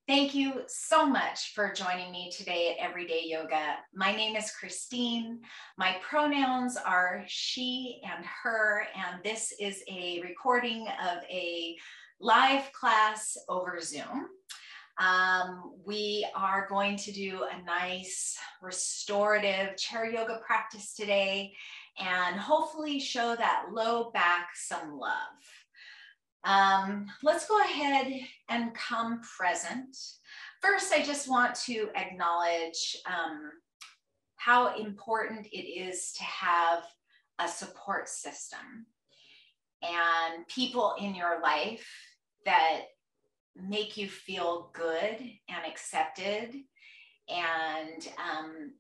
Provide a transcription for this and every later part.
Thank you so much for joining me today at Everyday Yoga. My name is Christine. My pronouns are she and her, and this is a recording of a live class over Zoom. We are going to do a nice restorative chair yoga practice today and hopefully show that low back some love. Let's go ahead and come present. First, I just want to acknowledge how important it is to have a support system and people in your life that make you feel good and accepted and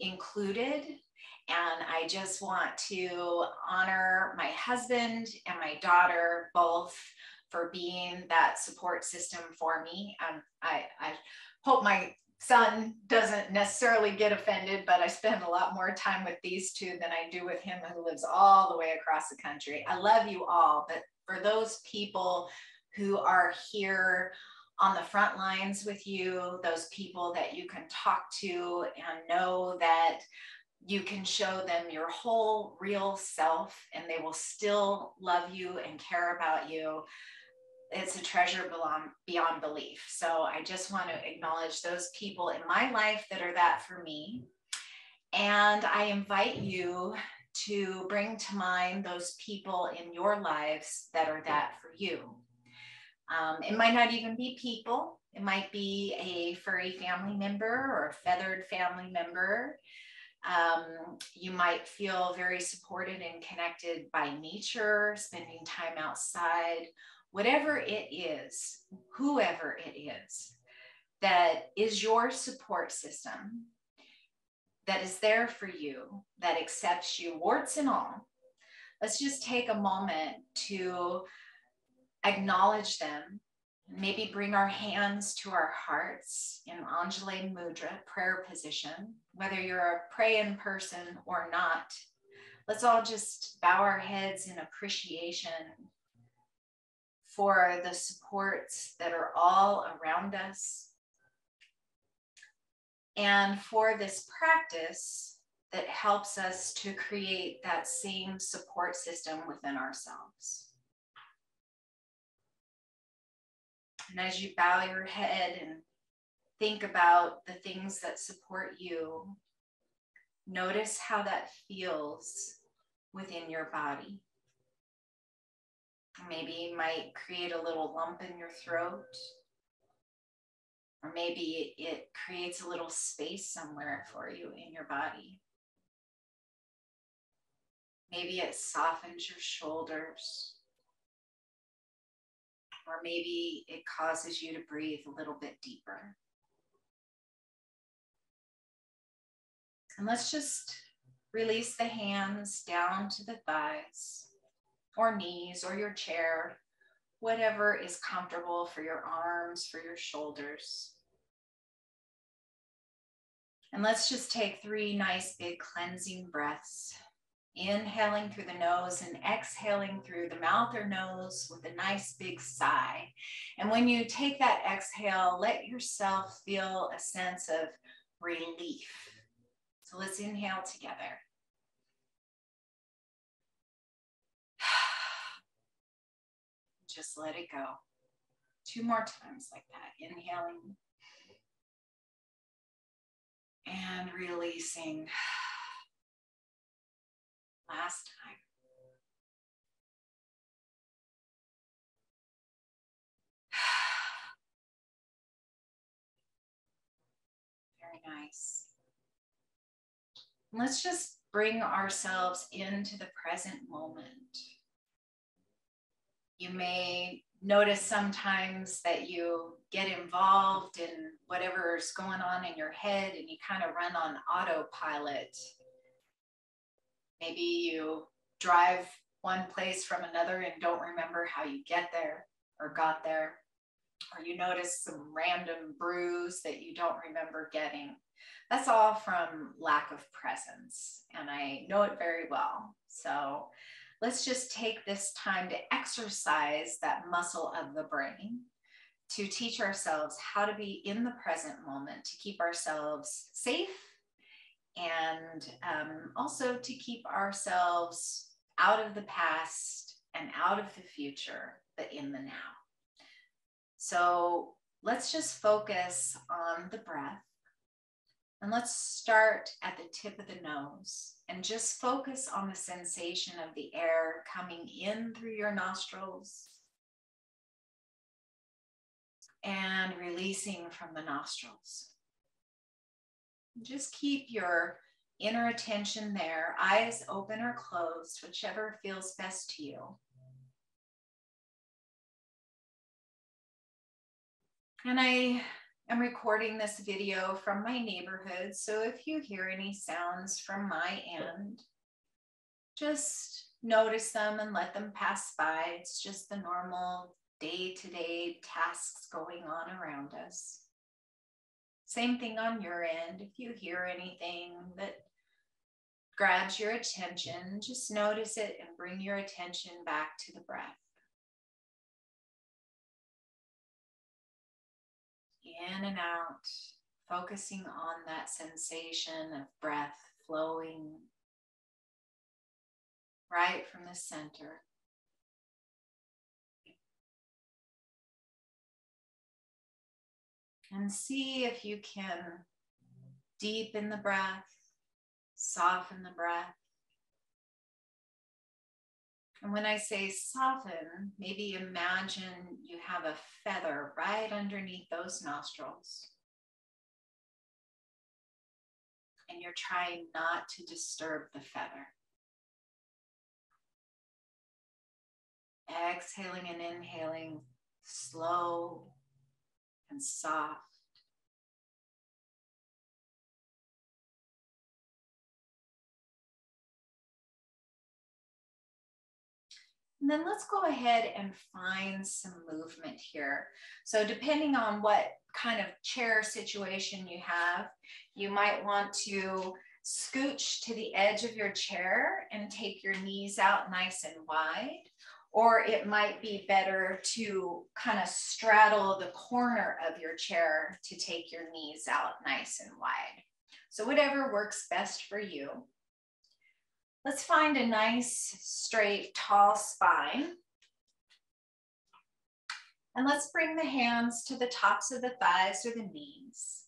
included. And I just want to honor my husband and my daughter both for being that support system for me. I hope my son doesn't necessarily get offended, but I spend a lot more time with these two than I do with him who lives all the way across the country. I love you all, but for those people who are here on the front lines with you, those people that you can talk to and know that you can show them your whole real self and they will still love you and care about you. It's a treasure beyond belief. So I just want to acknowledge those people in my life that are that for me. And I invite you to bring to mind those people in your lives that are that for you. It might not even be people. It might be a furry family member or a feathered family member. You might feel very supported and connected by nature, spending time outside, whatever it is, whoever it is, that is your support system, that is there for you, that accepts you, warts and all. Let's just take a moment to acknowledge them, maybe bring our hands to our hearts in Anjali Mudra, prayer position, whether you're a praying person or not. Let's all just bow our heads in appreciation for the supports that are all around us and for this practice that helps us to create that same support system within ourselves. And as you bow your head and think about the things that support you, notice how that feels within your body. Maybe it might create a little lump in your throat, or maybe it creates a little space somewhere for you in your body. Maybe it softens your shoulders, or maybe it causes you to breathe a little bit deeper. And let's just release the hands down to the thighs or knees or your chair, whatever is comfortable for your arms, for your shoulders. And let's just take 3 nice big cleansing breaths. Inhaling through the nose and exhaling through the mouth or nose with a nice big sigh. And when you take that exhale, let yourself feel a sense of relief. So let's inhale together. Just let it go. 2 more times like that. Inhaling and releasing. Last time. Very nice. Let's just bring ourselves into the present moment. You may notice sometimes that you get involved in whatever's going on in your head and you kind of run on autopilot. Maybe you drive one place from another and don't remember how you get there or got there, or you notice some random bruise that you don't remember getting. That's all from lack of presence, and I know it very well. So let's just take this time to exercise that muscle of the brain to teach ourselves how to be in the present moment, to keep ourselves safe, and also to keep ourselves out of the past and out of the future, but in the now. So let's just focus on the breath. And let's start at the tip of the nose and just focus on the sensation of the air coming in through your nostrils and releasing from the nostrils. Just keep your inner attention there, eyes open or closed, whichever feels best to you. And I am recording this video from my neighborhood, so if you hear any sounds from my end, just notice them and let them pass by. It's just the normal day-to-day tasks going on around us. Same thing on your end. If you hear anything that grabs your attention, just notice it and bring your attention back to the breath. In and out, focusing on that sensation of breath flowing right from the center. And see if you can deepen the breath, soften the breath. And when I say soften, maybe imagine you have a feather right underneath those nostrils. And you're trying not to disturb the feather. Exhaling and inhaling, slow and soft. And then let's go ahead and find some movement here. So depending on what kind of chair situation you have, you might want to scooch to the edge of your chair and take your knees out nice and wide. Or it might be better to kind of straddle the corner of your chair to take your knees out nice and wide. So whatever works best for you. Let's find a nice, straight, tall spine. And let's bring the hands to the tops of the thighs or the knees.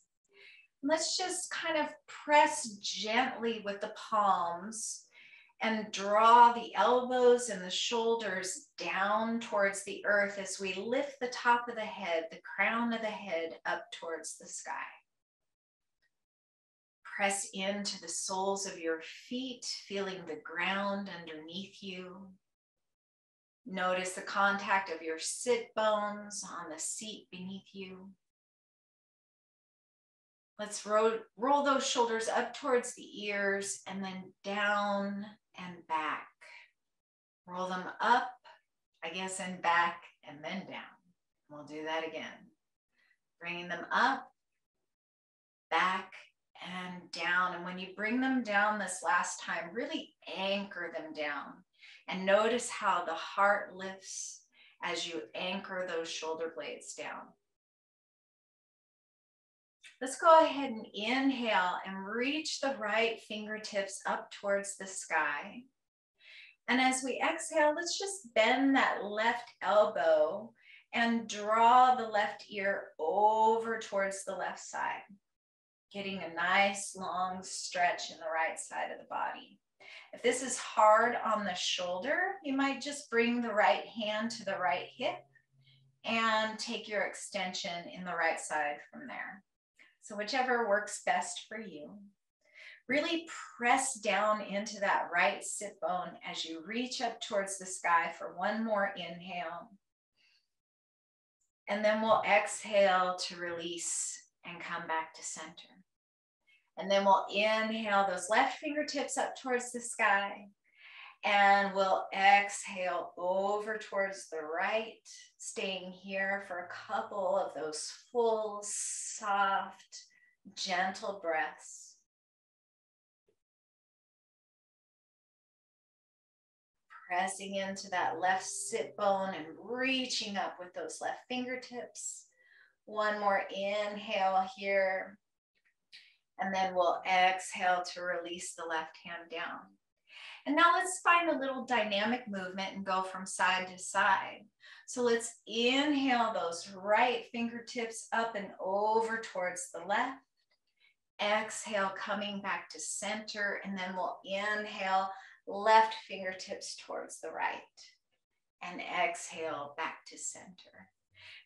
Let's just kind of press gently with the palms and draw the elbows and the shoulders down towards the earth as we lift the top of the head, the crown of the head up towards the sky. Press into the soles of your feet, feeling the ground underneath you. Notice the contact of your sit bones on the seat beneath you. Let's roll those shoulders up towards the ears and then down and back. Roll them up, and back and then down. We'll do that again. Bringing them up, back, and down. And when you bring them down this last time, really anchor them down. And notice how the heart lifts as you anchor those shoulder blades down. Let's go ahead and inhale and reach the right fingertips up towards the sky. And as we exhale, let's just bend that left elbow and draw the left ear over towards the left side, getting a nice long stretch in the right side of the body. If this is hard on the shoulder, you might just bring the right hand to the right hip and take your extension in the right side from there. So whichever works best for you. Really press down into that right sit bone as you reach up towards the sky for one more inhale. And then we'll exhale to release and come back to center. And then we'll inhale those left fingertips up towards the sky. And we'll exhale over towards the right, staying here for a couple of those full, soft, gentle breaths. Pressing into that left sit bone and reaching up with those left fingertips. One more inhale here. And then we'll exhale to release the left hand down. And now let's find a little dynamic movement and go from side to side. So let's inhale those right fingertips up and over towards the left. Exhale, coming back to center, and then we'll inhale left fingertips towards the right. And exhale back to center.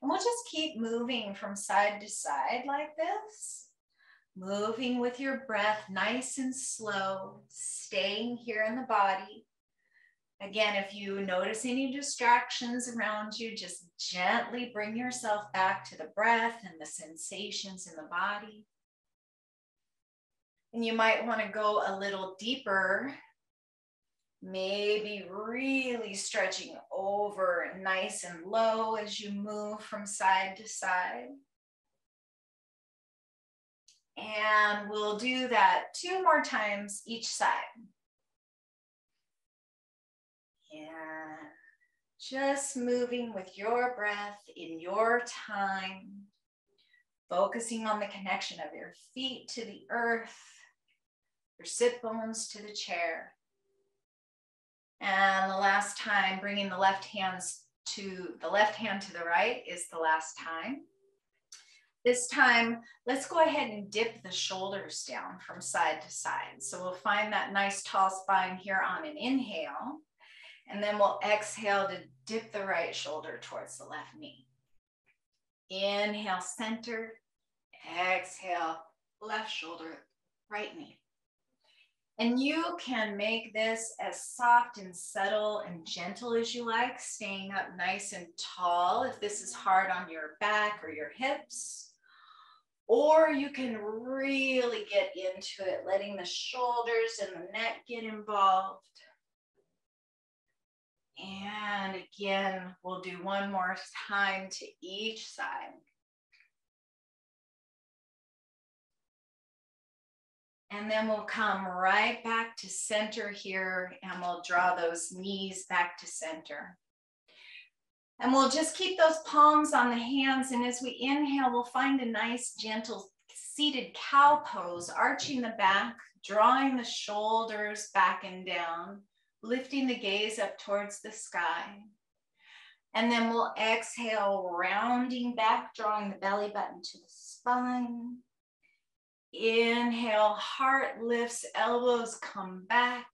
And we'll just keep moving from side to side like this. Moving with your breath, nice and slow, staying here in the body. Again, if you notice any distractions around you, just gently bring yourself back to the breath and the sensations in the body. And you might want to go a little deeper, maybe really stretching over nice and low as you move from side to side. And we'll do that 2 more times each side. And just moving with your breath in your time, focusing on the connection of your feet to the earth, your sit bones to the chair. And the last time, bringing the left hand to the right is the last time. This time, let's go ahead and dip the shoulders down from side to side. So we'll find that nice tall spine here on an inhale, and then we'll exhale to dip the right shoulder towards the left knee. Inhale, center, exhale, left shoulder, right knee. And you can make this as soft and subtle and gentle as you like, staying up nice and tall if this is hard on your back or your hips. Or you can really get into it, letting the shoulders and the neck get involved. And again, we'll do one more time to each side. And then we'll come right back to center here, and we'll draw those knees back to center. And we'll just keep those palms on the hands, and as we inhale, we'll find a nice, gentle, seated cow pose, arching the back, drawing the shoulders back and down, lifting the gaze up towards the sky. And then we'll exhale, rounding back, drawing the belly button to the spine. Inhale, heart lifts, elbows come back.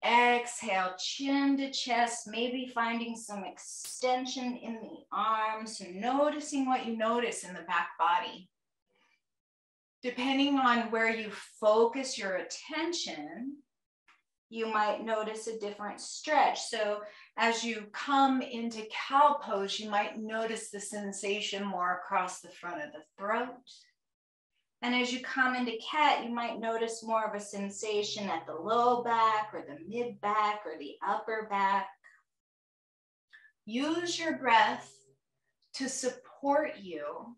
Exhale, chin to chest, maybe finding some extension in the arms, and noticing what you notice in the back body. Depending on where you focus your attention, you might notice a different stretch. So as you come into cow pose, you might notice the sensation more across the front of the throat. And as you come into cat, you might notice more of a sensation at the low back or the mid back or the upper back. Use your breath to support you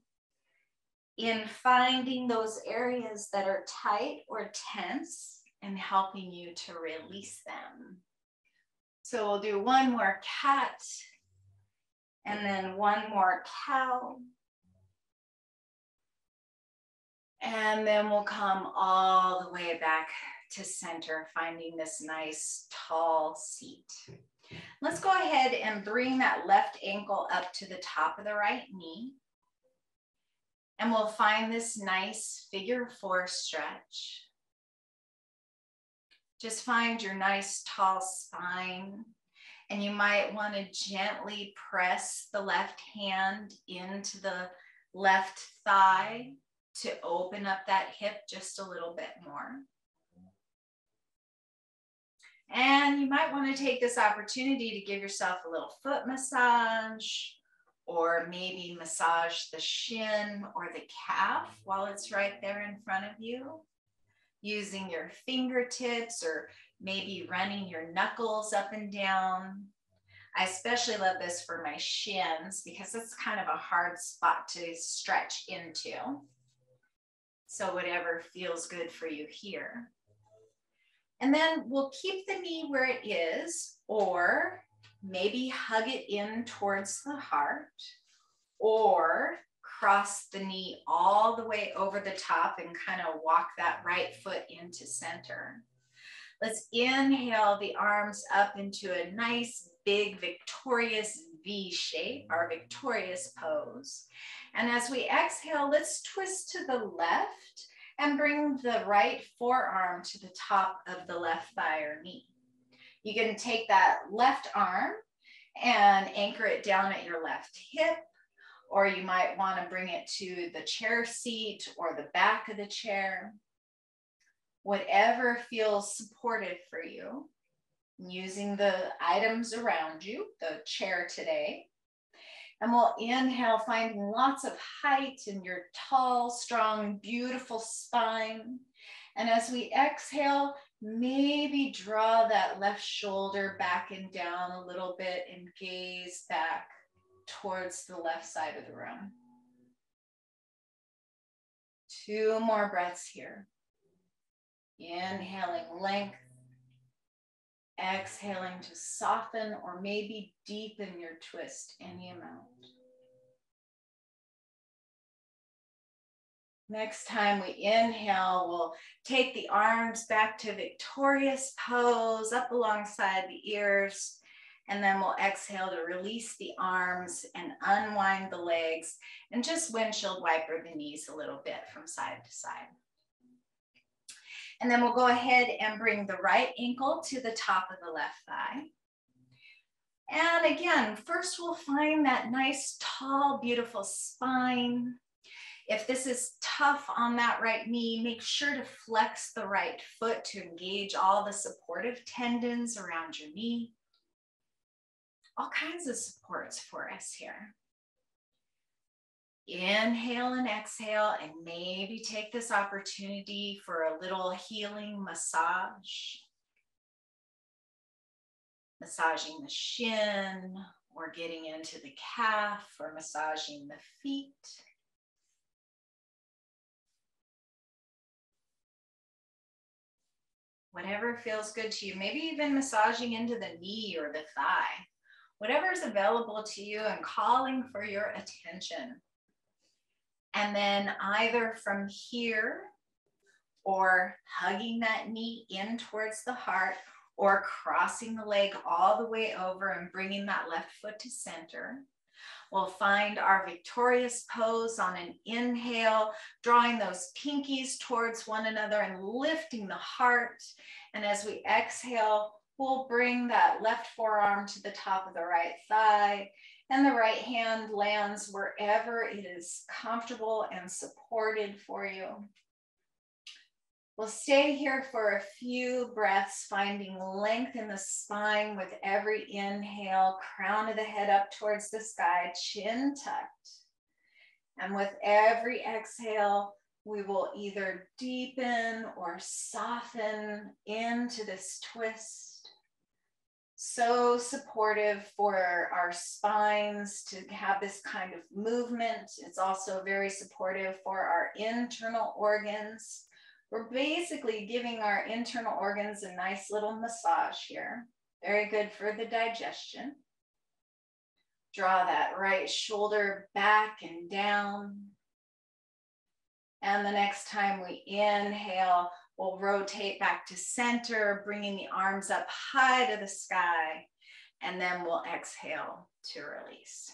in finding those areas that are tight or tense and helping you to release them. So we'll do one more cat and then one more cow. And then we'll come all the way back to center, finding this nice tall seat. Let's go ahead and bring that left ankle up to the top of the right knee. And we'll find this nice figure 4 stretch. Just find your nice tall spine. And you might want to gently press the left hand into the left thigh to open up that hip just a little bit more. And you might want to take this opportunity to give yourself a little foot massage, or maybe massage the shin or the calf while it's right there in front of you, using your fingertips or maybe running your knuckles up and down. I especially love this for my shins because it's kind of a hard spot to stretch into. So whatever feels good for you here. And then we'll keep the knee where it is, or maybe hug it in towards the heart, or cross the knee all the way over the top and kind of walk that right foot into center. Let's inhale the arms up into a nice, big, victorious V shape, our victorious pose. And as we exhale, let's twist to the left and bring the right forearm to the top of the left thigh or knee. You can take that left arm and anchor it down at your left hip, or you might want to bring it to the chair seat or the back of the chair. Whatever feels supportive for you, using the items around you, the chair today. And we'll inhale, finding lots of height in your tall, strong, beautiful spine. And as we exhale, maybe draw that left shoulder back and down a little bit and gaze back towards the left side of the room. 2 more breaths here. Inhaling length, exhaling to soften or maybe deepen your twist any amount. Next time we inhale, we'll take the arms back to victorious pose, up alongside the ears, and then we'll exhale to release the arms and unwind the legs and just windshield wiper the knees a little bit from side to side. And then we'll go ahead and bring the right ankle to the top of the left thigh. And again, first we'll find that nice, tall, beautiful spine. If this is tough on that right knee, make sure to flex the right foot to engage all the supportive tendons around your knee. All kinds of supports for us here. Inhale and exhale, and maybe take this opportunity for a little healing massage. Massaging the shin, or getting into the calf, or massaging the feet. Whatever feels good to you, maybe even massaging into the knee or the thigh. Whatever is available to you and calling for your attention. And then either from here or hugging that knee in towards the heart or crossing the leg all the way over and bringing that left foot to center. We'll find our victorious pose on an inhale, drawing those pinkies towards one another and lifting the heart. And as we exhale, we'll bring that left forearm to the top of the right thigh, and the right hand lands wherever it is comfortable and supported for you. We'll stay here for a few breaths, finding length in the spine with every inhale, crown of the head up towards the sky, chin tucked. And with every exhale, we will either deepen or soften into this twist. So supportive for our spines to have this kind of movement. It's also very supportive for our internal organs. We're basically giving our internal organs a nice little massage here. Very good for the digestion. Draw that right shoulder back and down. And the next time we inhale, we'll rotate back to center, bringing the arms up high to the sky, and then we'll exhale to release.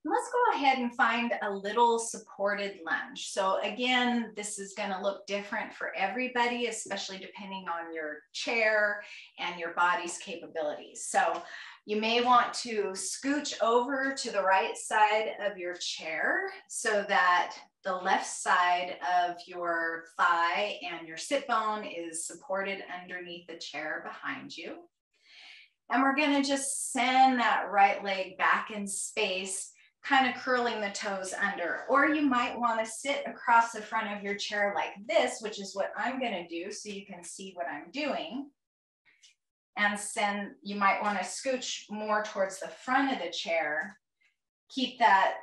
Let's go ahead and find a little supported lunge. So again, this is going to look different for everybody, especially depending on your chair and your body's capabilities. So you may want to scooch over to the right side of your chair so that the left side of your thigh and your sit bone is supported underneath the chair behind you. And we're going to just send that right leg back in space, kind of curling the toes under. Or you might want to sit across the front of your chair like this, which is what I'm going to do so you can see what I'm doing. And you might want to scooch more towards the front of the chair. Keep that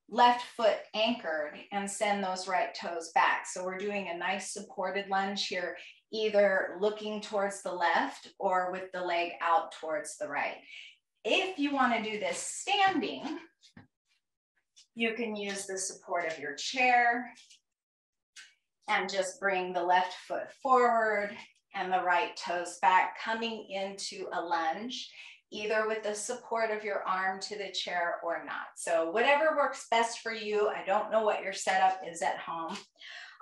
left foot anchored and send those right toes back. So we're doing a nice supported lunge here, either looking towards the left or with the leg out towards the right. If you want to do this standing, You can use the support of your chair and just bring the left foot forward and the right toes back, coming into a lunge, either with the support of your arm to the chair or not. So whatever works best for you. I don't know what your setup is at home.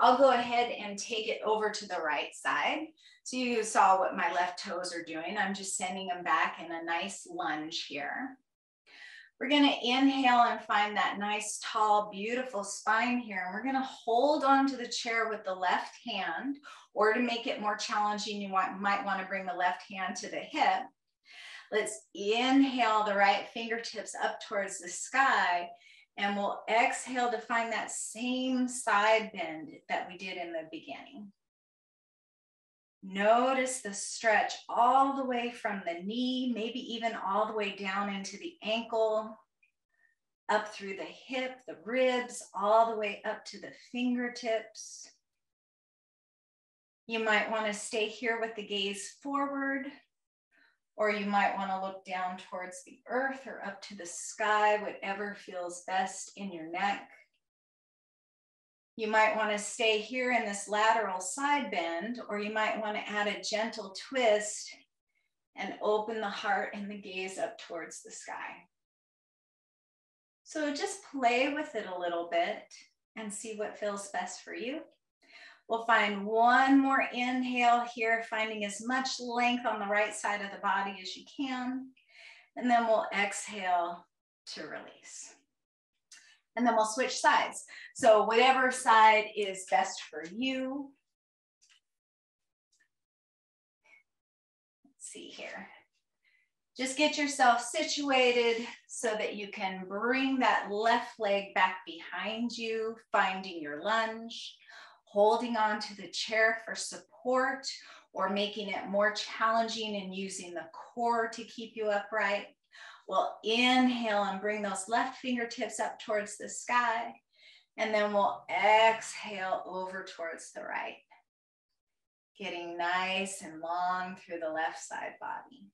I'll go ahead and take it over to the right side. So you saw what my left toes are doing. I'm just sending them back in a nice lunge here. We're gonna inhale and find that nice, tall, beautiful spine here. And we're gonna hold onto the chair with the left hand, or to make it more challenging, you might wanna bring the left hand to the hip. Let's inhale the right fingertips up towards the sky, and we'll exhale to find that same side bend that we did in the beginning. Notice the stretch all the way from the knee, maybe even all the way down into the ankle, up through the hip, the ribs, all the way up to the fingertips. You might want to stay here with the gaze forward, or you might want to look down towards the earth or up to the sky, whatever feels best in your neck. You might want to stay here in this lateral side bend, or you might want to add a gentle twist and open the heart and the gaze up towards the sky. So just play with it a little bit and see what feels best for you. We'll find one more inhale here, finding as much length on the right side of the body as you can. And then we'll exhale to release. And then we'll switch sides. So whatever side is best for you. Let's see here. Just get yourself situated so that you can bring that left leg back behind you, finding your lunge, holding on to the chair for support, or making it more challenging and using the core to keep you upright. We'll inhale and bring those left fingertips up towards the sky, and then we'll exhale over towards the right, getting nice and long through the left side body.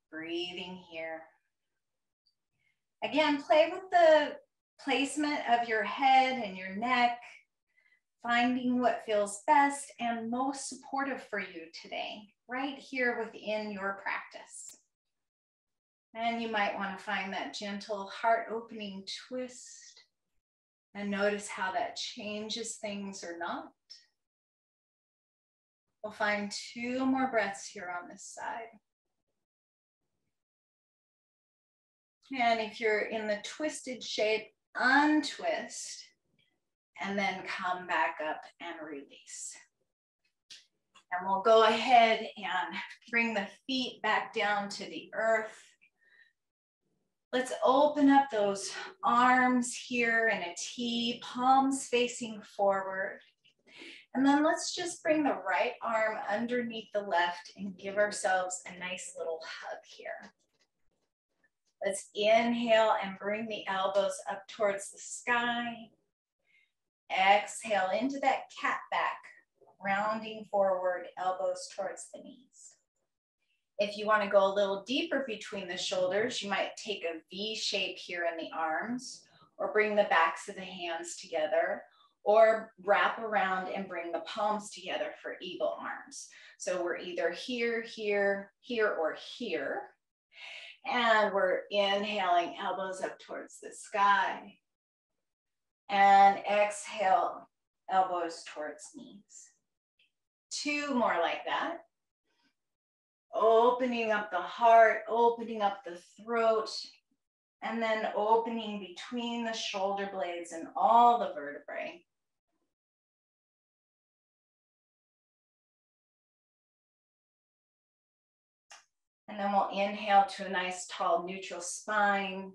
Breathing here. Again, play with the placement of your head and your neck, finding what feels best and most supportive for you today, right here within your practice. And you might want to find that gentle heart opening twist and notice how that changes things or not. We'll find 2 more breaths here on this side. And if you're in the twisted shape, untwist, and then come back up and release. And we'll go ahead and bring the feet back down to the earth. Let's open up those arms here in a T, palms facing forward. And then let's just bring the right arm underneath the left and give ourselves a nice little hug here. Let's inhale and bring the elbows up towards the sky. Exhale into that cat back, rounding forward, elbows towards the knees. If you want to go a little deeper between the shoulders, you might take a V shape here in the arms, or bring the backs of the hands together, or wrap around and bring the palms together for eagle arms. So we're either here, here, here, or here. And we're inhaling, elbows up towards the sky. And exhale, elbows towards knees. 2 more like that. Opening up the heart, opening up the throat, and then opening between the shoulder blades and all the vertebrae. And then we'll inhale to a nice tall neutral spine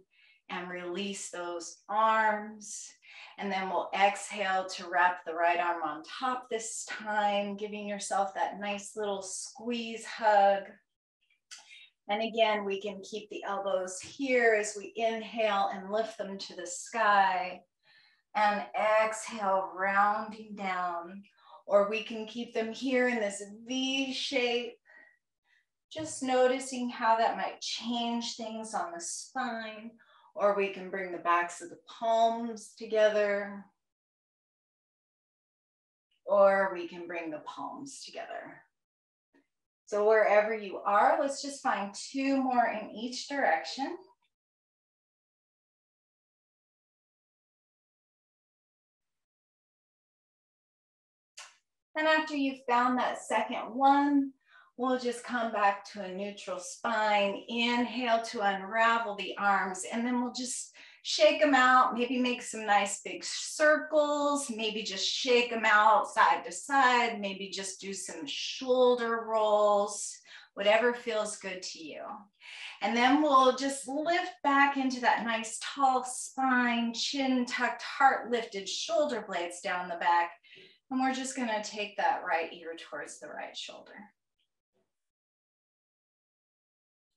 and release those arms. And then we'll exhale to wrap the right arm on top this time, giving yourself that nice little squeeze hug. And again, we can keep the elbows here as we inhale and lift them to the sky. And exhale, rounding down. Or we can keep them here in this V shape. Just noticing how that might change things on the spine, Or we can bring the backs of the palms together. Or we can bring the palms together. So wherever you are, let's just find 2 more in each direction. And after you've found that second one, we'll just come back to a neutral spine. Inhale to unravel the arms, and then we'll just shake them out. Maybe make some nice big circles. Maybe just shake them out side to side. Maybe just do some shoulder rolls, whatever feels good to you. And then we'll just lift back into that nice tall spine, chin tucked, heart lifted, shoulder blades down the back. And we're just gonna take that right ear towards the right shoulder.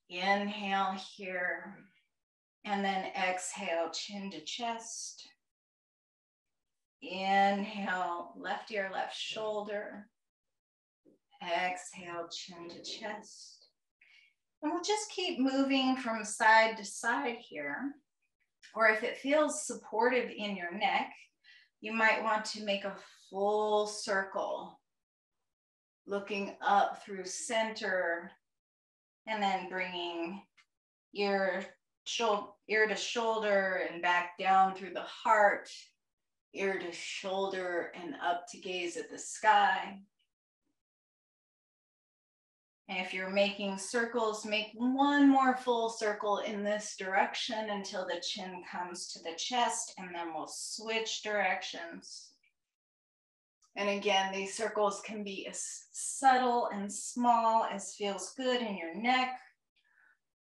Inhale here, and then exhale, chin to chest. Inhale, left ear, left shoulder. Exhale, chin to chest. And we'll just keep moving from side to side here. Or if it feels supportive in your neck, you might want to make a full circle, looking up through center, and then bringing ear to shoulder and back down through the heart, ear to shoulder and up to gaze at the sky. And if you're making circles, make 1 more full circle in this direction until the chin comes to the chest, and then we'll switch directions. And again, these circles can be as subtle and small as feels good in your neck,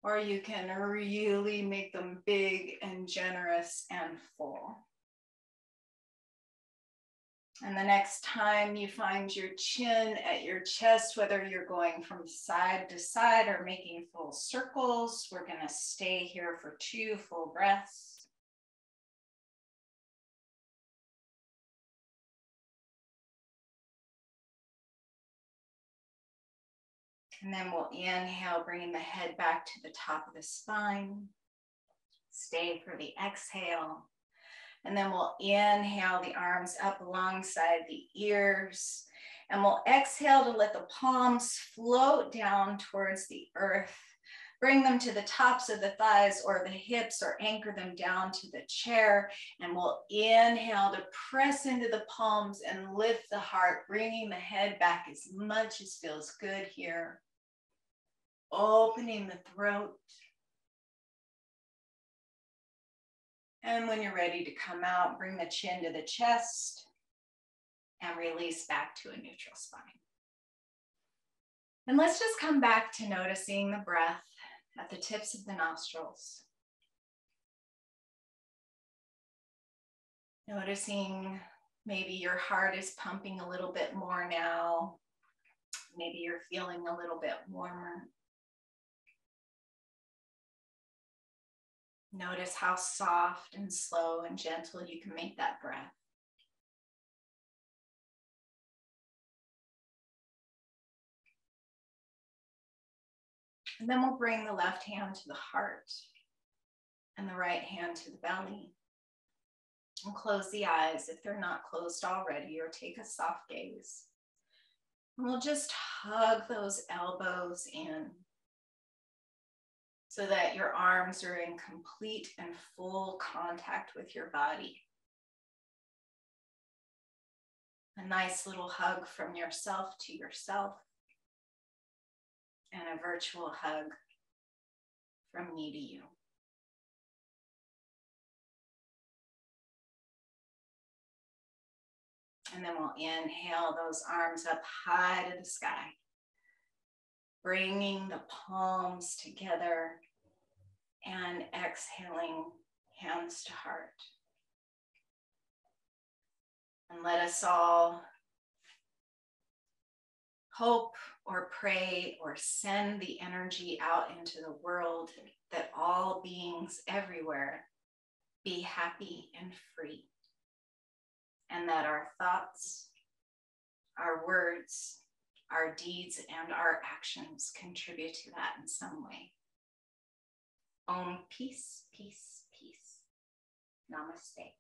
or you can really make them big and generous and full. And the next time you find your chin at your chest, whether you're going from side to side or making full circles, we're gonna stay here for 2 full breaths. And then we'll inhale, bringing the head back to the top of the spine. Stay for the exhale. And then we'll inhale the arms up alongside the ears. And we'll exhale to let the palms float down towards the earth. Bring them to the tops of the thighs or the hips, or anchor them down to the chair. And we'll inhale to press into the palms and lift the heart, bringing the head back as much as feels good here. Opening the throat. And when you're ready to come out, bring the chin to the chest and release back to a neutral spine. And let's just come back to noticing the breath at the tips of the nostrils. Noticing maybe your heart is pumping a little bit more now. Maybe you're feeling a little bit warmer. Notice how soft and slow and gentle you can make that breath. And then we'll bring the left hand to the heart and the right hand to the belly. And close the eyes if they're not closed already, or take a soft gaze. And we'll just hug those elbows in so that your arms are in complete and full contact with your body. A nice little hug from yourself to yourself, and a virtual hug from me to you. And then we'll inhale those arms up high to the sky, bringing the palms together and exhaling, hands to heart. And let us all hope or pray or send the energy out into the world that all beings everywhere be happy and free, and that our thoughts, our words, our deeds, and our actions contribute to that in some way. Om, peace, peace, peace. Namaste.